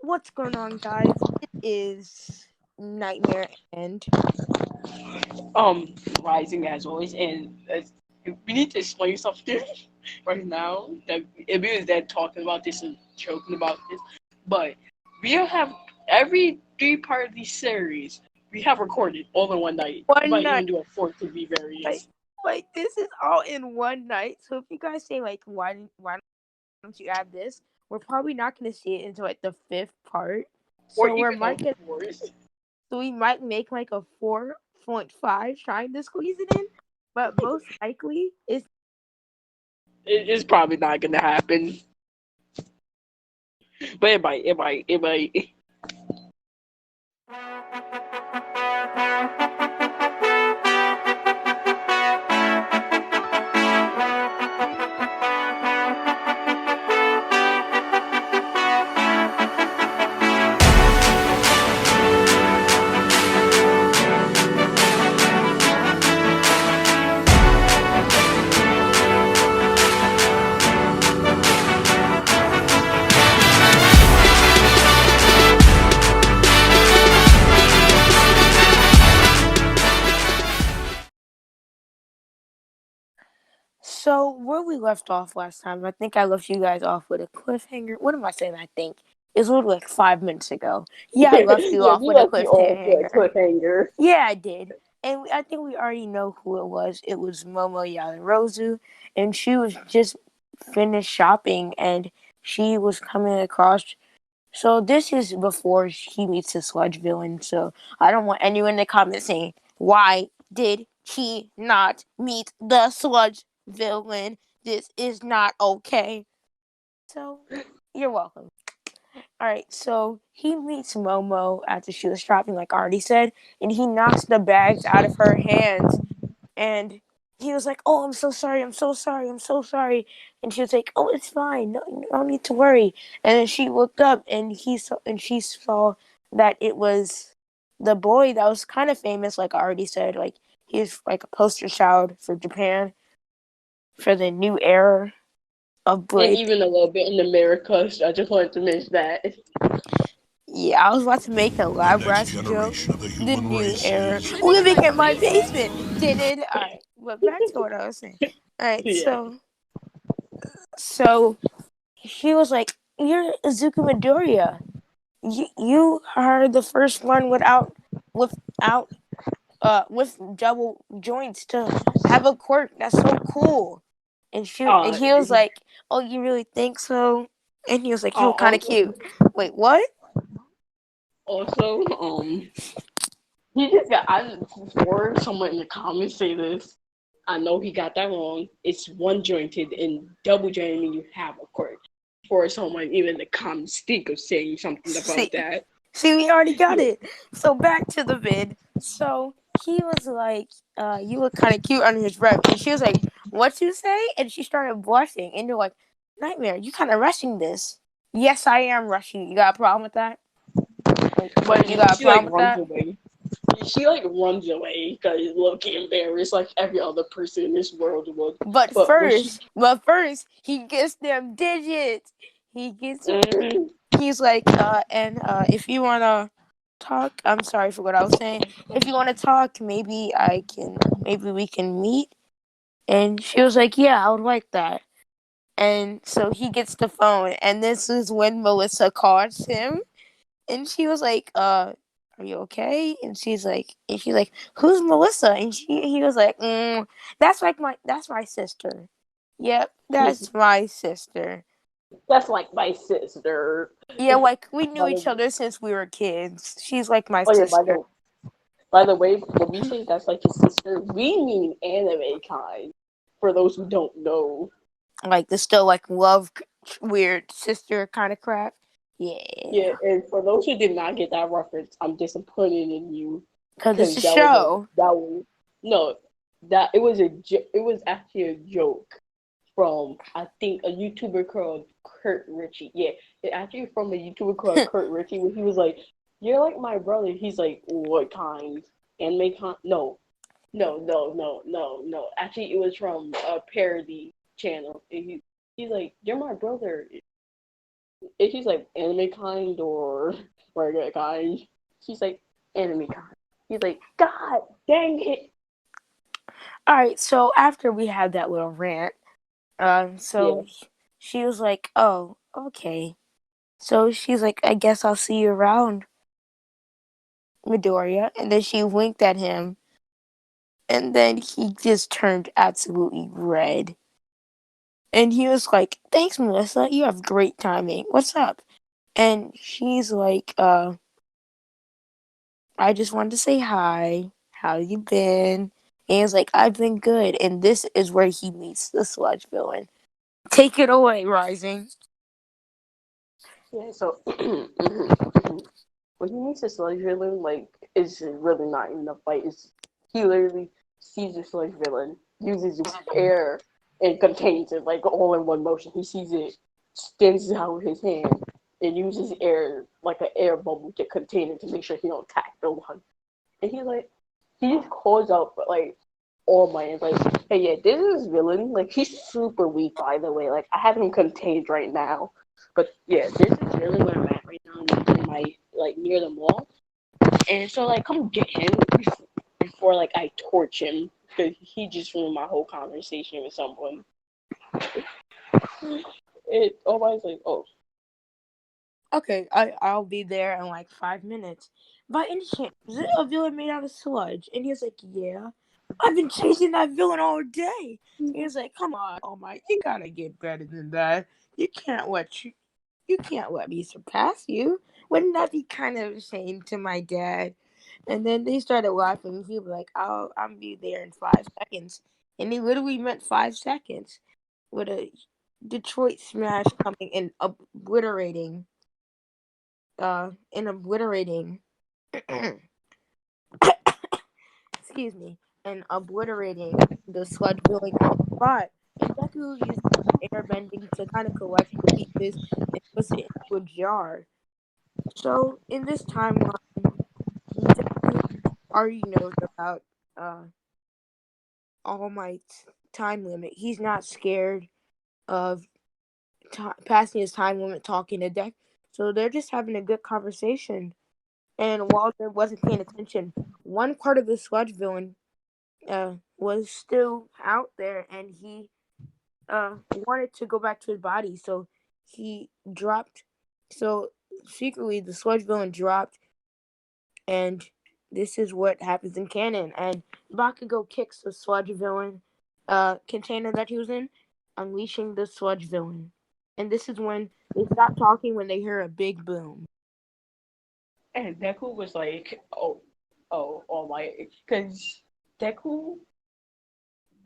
What's going on, guys? It is Nightmare and Rising as always, and we need to explain something right now. That Ibu is there talking about this and joking about this, but we have every three part of the series we have recorded all in one night. We one might night. even do a fourth to be Like, various, this is all in one night. So if you guys say like, why don't you add this? We're probably not going to see it until like the fifth part. or So even a fourth. we might make like a 4.5 trying to squeeze it in, but most likely it's It's probably not gonna happen, but it might. It might. It might. So where we left off last time, I think I left you guys off with a cliffhanger. What am I saying? I think it was literally like 5 minutes ago. Yeah, I left you Yeah, off we with a left you all to a cliffhanger. cliffhanger. Yeah, I did, and I think we already know who it was. It was Momo Yaoyorozu, and she was just finished shopping, and she was coming across. So this is before he meets the sludge villain. So I don't want anyone in the comments saying, "Why did he not meet the sludge villain? This is not okay." So you're welcome. All right, so he meets Momo after she was shopping, like I already said, and he knocks the bags out of her hands, and he was like, "Oh, I'm so sorry, I'm so sorry, I'm so sorry," and she was like, "Oh, it's fine, no need to worry." And then she looked up, and she saw that it was the boy that was kind of famous, like I already said, like he's like a poster child for Japan for the new era of And break. even a little bit in America. So I just wanted to mention that. Yeah, I was about to make a The lab next rats joke. generation of the The human new race era. is Living in my basement. Did it? Alright. But back to what I was saying. Alright, Yeah. so he was like, "You're Izuku Midoriya. You are the first one without with double joints to have a quirk. That's so cool." And Uh, he was like, "Oh, you really think so?" And he was like, "You were kind of also, cute." Wait, what? also, he just got. I before someone in the comments say this. I know he got that wrong. It's one jointed and double jointed mean you have a cord. For someone even in the comments think of saying something See, about that. See, we already got Yeah. it. So back to the vid. So he was like, you look kind of cute under his breath. And she was like, "What you say?" And she started blushing. And you're like, "Nightmare, you kind of rushing this." Yes, I am rushing. You got a problem with that? Like, what? You got a She like problem with runs that? away. She like runs away because Loki embarrassed like every other person in this world would. But when she, But first, he gets them digits. He gets them. mm, He's like, if you wanna talk, I'm sorry for what I was saying. If you wanna talk, maybe we can meet. And she was like, "Yeah, I would like that." And so he gets the phone, and this is when Melissa calls him, and she was like, "Are you okay?" And she's like, "Who's Melissa?" And he was like, that's my sister. Yep, that's my sister. that's like my sister. Yeah, like we knew By each the other since we were kids. She's like my oh yeah, sister. by the way, when we say that's like his sister, we mean anime kind. For those who don't know, Like the still like love weird sister kind of crap. yeah, Yeah, and for those who did not get that reference, I'm disappointed in you because it's because a show. that was no that it was actually a joke from I think a YouTuber called Kurt Ritchie. Yeah, it actually from a YouTuber called Kurt Ritchie where he was like, "You're like my brother." He's like, "What kind? Anime kind? No, no. Actually, it was from a parody channel. And he's like, "You're my brother." if he's like anime kind or regular kind, he's like anime kind. He's like, God dang it. All right, so after we had that little rant, Yeah, so she was like, "Oh, okay." So she's like, "I guess I'll see you around, Midoriya." And then she winked at him, and then he just turned absolutely red. And he was like, "Thanks, Melissa. You have great timing. What's up?" And she's like, "I just wanted to say hi. How you been?" And he's like, "I've been good." And this is where he meets the sludge villain. Take it away, Rising. yeah. So when he meets the sludge villain, like it's really not even a fight. It's he literally sees the sludge villain, uses his air, and contains it like all in one motion. He sees it, spins out his hand, and uses air like an air bubble to contain it to make sure he don't attack the one. And he's like, he just calls out like All Might and like, hey, yeah, this is villain. Like he's super weak, by the way. Like I have him contained right now. But yeah, this is really where I'm at right now in my like near the mall. And so like come get him before like I torch him because he just ruined my whole conversation with someone. It always like, oh Okay, I'll be there in like 5 minutes. By any chance, is it a villain made out of sludge? And he's like, yeah. I've been chasing that villain all day. And he's like, come on, oh my, you gotta get better than that. You can't let me surpass you. Wouldn't that be kind of a shame to my dad? And then they started laughing. He was like, I'll be there in 5 seconds. And he literally meant 5 seconds with a Detroit smash coming and obliterating excuse me, and obliterating the sludge building on the spot. And Deku used airbending to kind of collect the pieces and puts it into a jar. So in this timeline, Deku already knows about uh All Might's time limit. He's not scared of passing his time limit talking to Deku. So they're just having a good conversation. And Walter wasn't paying attention. One part of the sludge villain was still out there, and he wanted to go back to his body, so he dropped. So secretly, the sludge villain dropped, and this is what happens in canon. And Bakugo kicks the sludge villain container that he was in, unleashing the sludge villain. And this is when they stop talking when they hear a big boom. and Deku was like, All Might because Deku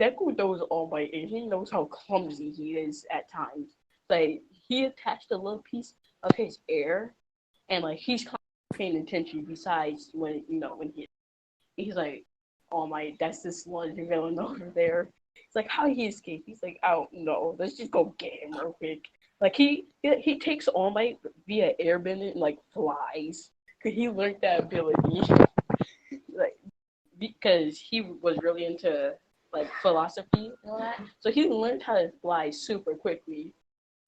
Deku knows All Might and he knows how clumsy he is at times. Like he attached a little piece of his air, and like he's paying attention. Besides when when he's like, All Might, that's this sludge villain over there. It's like how he escaped. He's like, I don't know. Let's just go get him real quick. Like he takes All Might via airbending and like flies because he learned that ability. Like because he was really into like philosophy and all that. So he learned how to fly super quickly.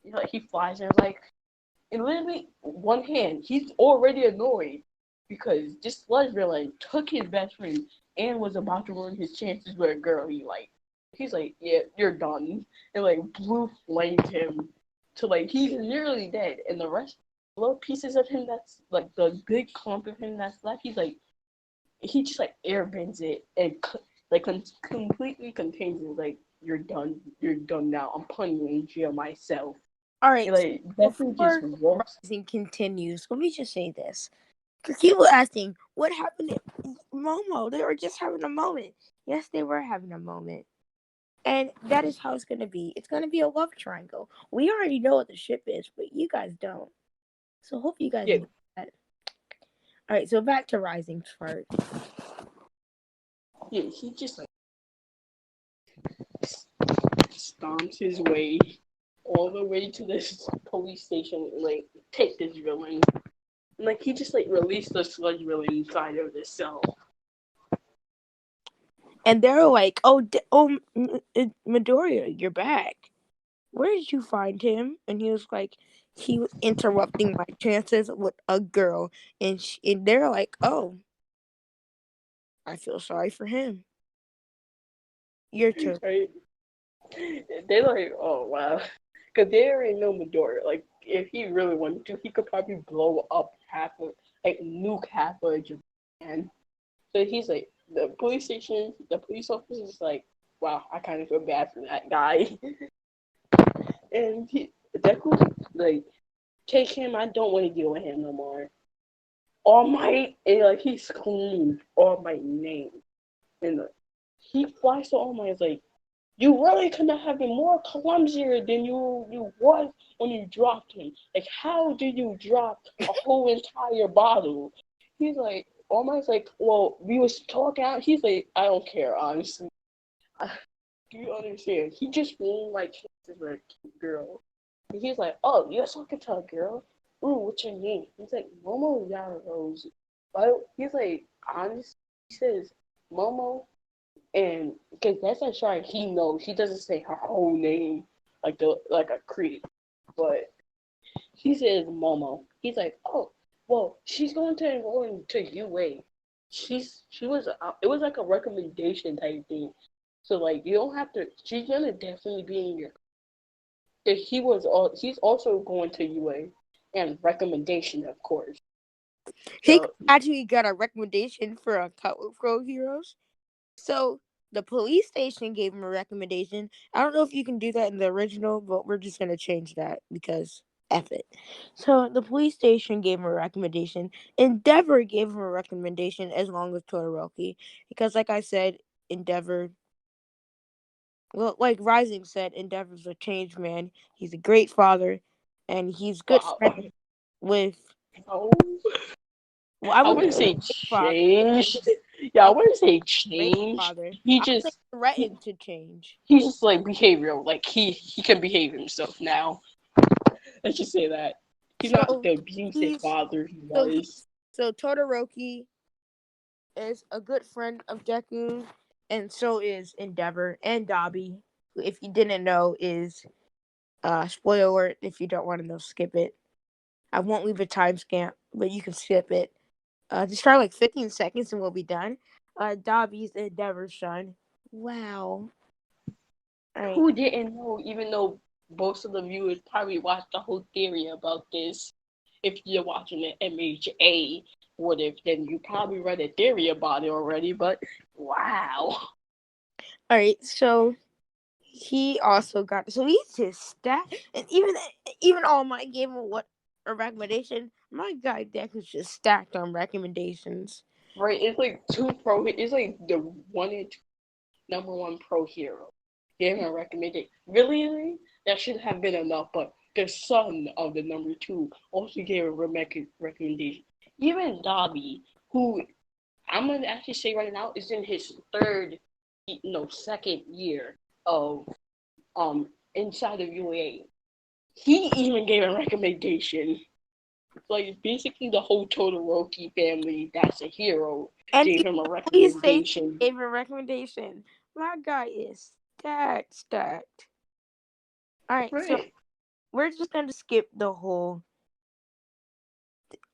Like he flies and like in literally one hand, he's already annoyed because this sludge villain took his best friend and was about to ruin his chances with a girl he liked. He's like, yeah, you're done, and like blue flamed him to like he's nearly dead, and the rest little pieces of him that's like the big clump of him that's left, he's like he just like airbends it and like completely contains it. Like you're done now. I'm putting you in jail myself. All And, right, so like Deku just before walks. Rising continues, let me just say this. Because people asking, what happened to Momo? They were just having a moment. Yes, they were having a moment. And that is how it's going to be. It's going to be a love triangle. We already know what the ship is, but you guys don't. So hope you guys Yeah, enjoy that. All right, so back to Rising's part. yeah. He just like stomps his way all the way to this police station. And, like take this villain. And, like he just like released the sludge villain inside of this cell. And they're like, oh, Midoriya, you're back. where did you find him? And he was like, he was interrupting my chances with a girl. And they're like, oh, I feel sorry for him. Your turn. Right? They're like, oh wow, because they already know Midori. Like, if he really wanted to, he could probably blow up half of, like, nuke half of Japan. So he's like, the police station, the police officer is like, wow, I kind of feel bad for that guy. And Deku, like, take him. I don't want to deal with him no more. All Might, and like he screamed All Might name, and he flies to All Might. Is like, you really could not have been more clumsier than you was when you dropped him. Like, how did you drop a whole entire bottle? He's like, All Might's like, well, we was talking out. He's like, I don't care, honestly. Do you understand? He just really like chances with a cute girl. And he's like, oh, you're talking to a girl? Ooh, what's your name? He's like, Momo Yaros. But he's like, honestly, he says Momo, and because that's a shy, he knows. He doesn't say her whole name like a creep, but he says Momo. He's like, oh, well, she's going to enroll into UA. She was it was like a recommendation type thing. So like you don't have to. She's gonna definitely be in your. If he's also going to UA, and recommendation, of course. He So actually got a recommendation for a couple Pro Heroes. So the police station gave him a recommendation. I don't know if you can do that in the original, but we're just gonna change that because F it. So the police station gave him a recommendation. Endeavor gave him a recommendation as long as Todoroki. Because like I said, Endeavor, well, like Rising said, Endeavor's a changed man. He's a great father, and he's good wow. friend with. Oh, Well, I I wouldn't wouldn't say say great father. changed. Yeah, I I would wouldn't say say great changed. father. He I would say just he, threatened to change. he's just like behavioral. Like he can behave himself now. Let's just say that he's not So the abusive he's father he so was. he's so Todoroki is a good friend of Deku, and so is Endeavor and Dobby. Who, if you didn't know, is spoiler alert. If you don't want to know, skip it. I won't leave a timestamp, but you can skip it. Just try like 15 seconds and we'll be done. Dobby's Endeavor's son. Wow. All right. Who didn't know? Even though most of the viewers probably watched the whole theory about this. If you're watching the MHA, what if then you probably read a theory about it already? But wow. All right. So he also got he's just stacked, and even All Might gave him what a recommendation. My guy Deck is just stacked on recommendations. Right, it's like two pro. It's like the one and two number one pro hero. Gave him a recommended. Really, that should have been enough. But the son of the number two also gave a recommendation. Even Dobby, who I'm gonna actually say right now is in his second year of inside of UA. He even gave a recommendation. Like basically the whole Todoroki family that's a hero And gave even him a the police station recommendation. gave him a recommendation. My guy is stacked. All right, so Right. we're just gonna skip the whole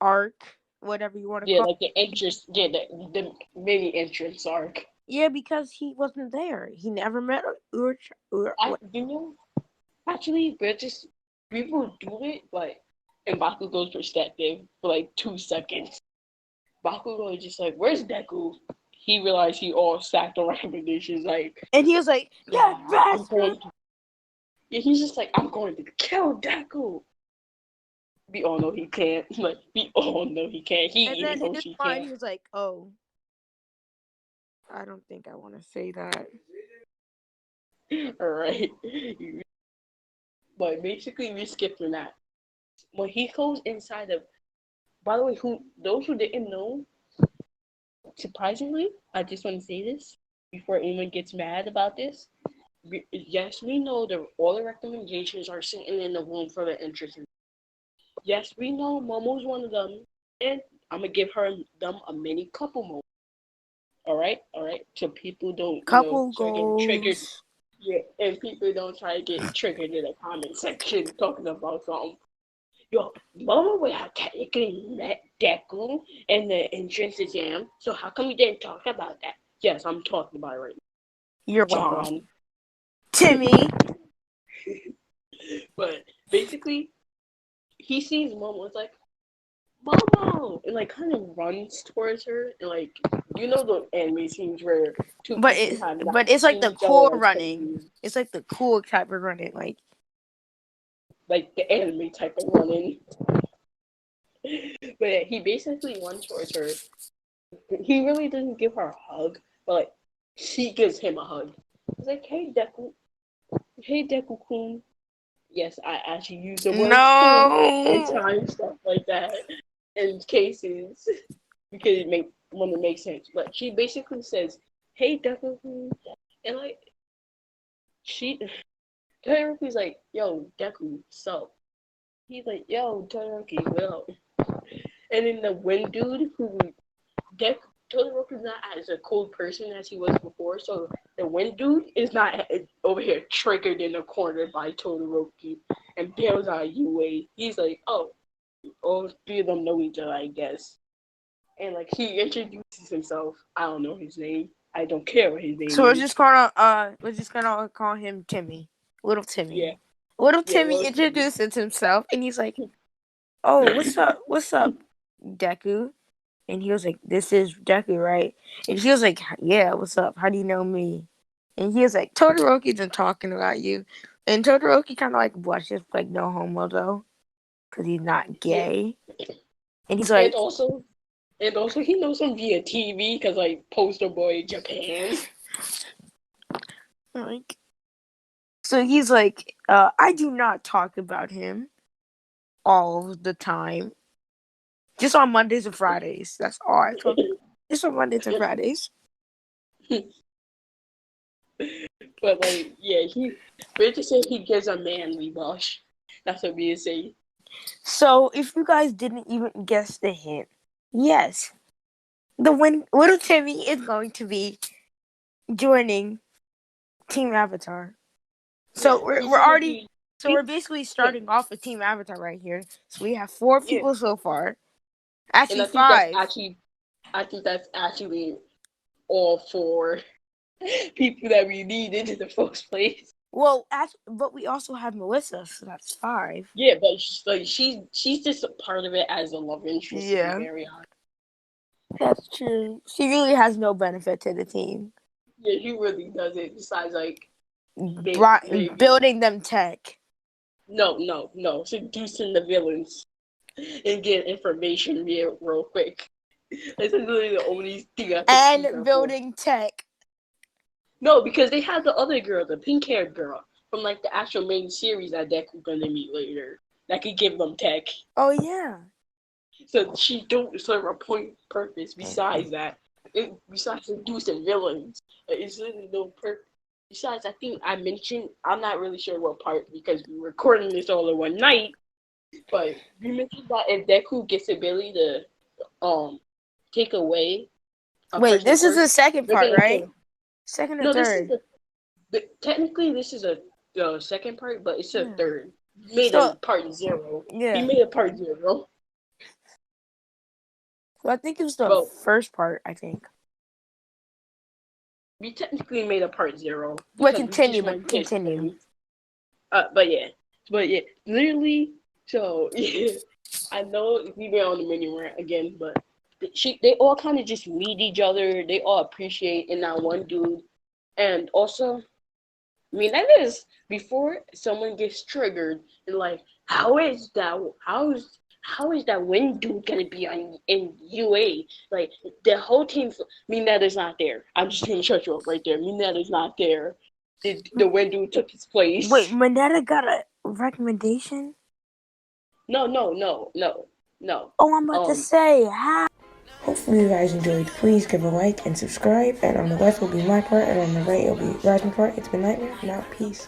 arc, whatever you want to Yeah, call like the entrance, yeah, the mini entrance arc. it. Yeah, because he wasn't there. He never met I you know actually, but just people do it, but in Bakugo's perspective, for like 2 seconds, Bakugo is just like, "Where's Deku?" He realized he all stacked on recommendations. Like, and he was like, "Yeah, I'm bastard!" going to. Yeah, he's just like, "I'm going to kill Deku." We all know he can't. Like, we all know he can't. He And even then knows his he mind, can't. he was like, "Oh, I don't think I want to say that." All right. But basically, we skipping that. When he goes inside of, by the way, who those who didn't know, surprisingly, I just want to say this before anyone gets mad about this. Yes, we know that all the recommendations are sitting in the room for the interest. Yes, we know Momo's one of them, and I'm gonna give them a mini couple moment. All right, so people don't, Couple start getting triggered. goals. Yeah, and people don't try to get triggered in the comment section talking about something. Yo, Mama would have technically met Deku in the entrance exam, so how come you didn't talk about that? Yes, I'm talking about it right You're now, welcome. John. Timmy. But basically, he sees Momo's like, Momo! And like kind of runs towards her. And like, you know the anime scenes where two people have not But it's like seen the each other cool like 10 running. years. It's like the cool type of running. Like the anime type of running. But he basically runs towards her. He really doesn't give her a hug, but like, she gives him a hug. He's like, hey Deku Kun. Yes, I actually use the word kun in no. time stuff like that in cases because when it makes sense. But she basically says, "Hey Deku Kun," and like she Todoroki's like, "Yo Deku, so." He's like, "Yo Todoroki, well." And then the wind dude who Deku Todoroki's not as a cold person as he was before, so the wind dude is not over here triggered in the corner by Todoroki and bails out UA. He's like, oh, all three of them know each other, I guess. And like he introduces himself. I don't know his name. I don't care what his name So is. we're just gonna call him Timmy. Little Yeah, Timmy. Little yeah, Timmy well, introduces himself and he's like, "Oh, what's up? What's up, Deku?" And he was like, "This is Deku, right?" And he was like, "Yeah, what's up? How do you know me?" And he was like, "Todoroki's been talking about you." And Todoroki kind of like blushes, like no homo though, because he's not yeah, gay. And he's and like, also, he knows him via TV because like Poster Boy Japan. like, so he's like, I do not talk about him all the time. Just on Mondays and Fridays. That's all I talk about. Just on Mondays and Fridays. But like, yeah, we just say he gives a manly blush. That's what we say. So if you guys didn't even guess the hint, yes, the little Timmy is going to be joining Team Avatar. Yeah, So he's we're gonna already be. so we're basically Yeah, starting off with Team Avatar right here. So we have four yeah, people so far. and Actually five. I think that's actually all four people that we needed in the first place. Well, but we also have Melissa, so that's five. Yeah, but she's just a part of it as a love interest. To be Yeah, very honest, that's true. She really has no benefit to the team. yeah, he really does it. Besides, like, maybe Building them tech. no, seducing the villains and getting information real quick. That's literally the only thing I could see And her for. building tech. No, because they had the other girl, the pink-haired girl from like the actual main series that Deku gonna meet later. That could give them tech. Oh yeah. So she don't serve a point purpose besides that. Besides seducing villains, it's really no purpose. Besides, I think I mentioned I'm not really sure what part because we're recording this all in one night. But we mentioned that if Deku gets the ability to take away a Wait, person's this is the curse, second they're part, gonna right? kill. Second or No, this is third? technically this is the second part, but it's the Yeah. third. He made a So part zero. He yeah. made a part zero. So I think it was the Well, first part. I think. we technically made a part zero But because we continue. just But went his continue. thing. But yeah, literally. So yeah, I know we were on the menu rant again, but they all kind of just meet each other. They all appreciate in that one dude, and also, I mean, that is before someone gets triggered and like, how is that wind dude gonna be on in UA? Like the whole team. Mina's not there. I'm just gonna shut you up right there. Mina's not there. The wind dude took his Wait, place. Manetta got a recommendation? No. Oh, I'm about to say, how? Hopefully you guys enjoyed. Please give a like and subscribe. And on the left will be my part, and on the right will be Rising part. It's been Nightmare. Now, peace.